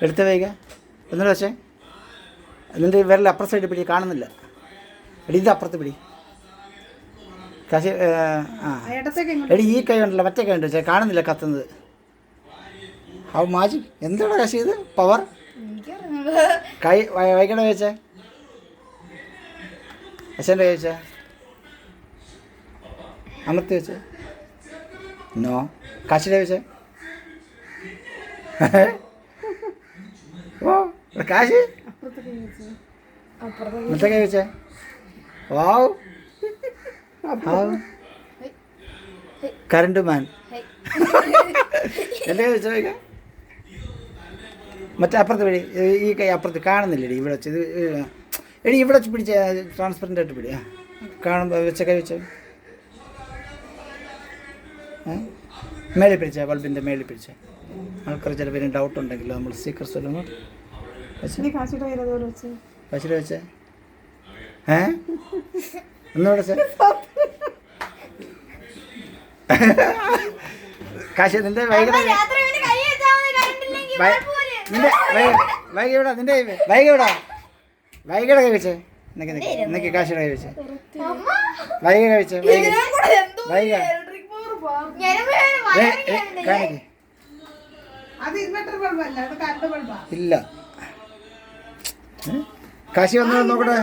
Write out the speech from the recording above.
എടുത്ത് വൈക ഒന്നുകൂടെ വെച്ചേ. എന്നിട്ട് വിരൽ അപ്പുറ സൈഡ് പിടി, കാണുന്നില്ല. എടി ഇത് അപ്പുറത്ത് പിടി കാശി. ആ എടി ഈ കൈ ഉണ്ടല്ലോ, മറ്റേ കൈ ഉണ്ട് വെച്ചാൽ കാണുന്നില്ല കത്തുന്നത്. How magic. എന്താണ് കാശി ഇത് പവർ? കൈ വൈകണ വെച്ചേ, അച്ഛൻ്റെ കൈ വെച്ചേ, അമർത്തി വെച്ചേ. നോ കാശിയുടെ വെച്ചേ. ഓ കാശി മറ്റേ കൈ വെച്ചേ. വാവ് കറണ്ട് മാൻ. എൻ്റെ കൈ വെച്ചോ വൈക. മറ്റേ അപ്പുറത്ത് പിടി, ഈ കൈ അപ്പുറത്ത് കാണുന്നില്ലടി, ഇവിടെ വെച്ച് ഇത് എടി ഇവിടെ വെച്ച് പിടിച്ച ട്രാൻസ്പെറൻ്റ് ആയിട്ട് പിടി. കാണുമ്പോൾ വെച്ച കൈ വെച്ച മേളിൽ പിടിച്ച, ബൾബിൻ്റെ മേളിൽ പിടിച്ച. ആൾക്കാർ ചില പേര് ഡൗട്ട് ഉണ്ടെങ്കിൽ നമ്മൾ സീക്രട്ട് ചൊല്ലുമ്പോൾ പശുര വെച്ചേ. ഒന്നുകൂടെ വെച്ചേ. കാശി നിന്റെ വൈകി നിന്റെ വൈകി വിടാ, നിന്റെ വൈകി വിടാ. വൈകിയുടെ കൈ വെച്ചേ. നിനക്ക് കാശിയുടെ കൈ വെച്ചേ. വൈകി കൈ വെച്ചേ. വൈക കാണിക്ക്. ഇല്ല കാശി വന്നു നോക്കട്ടെ.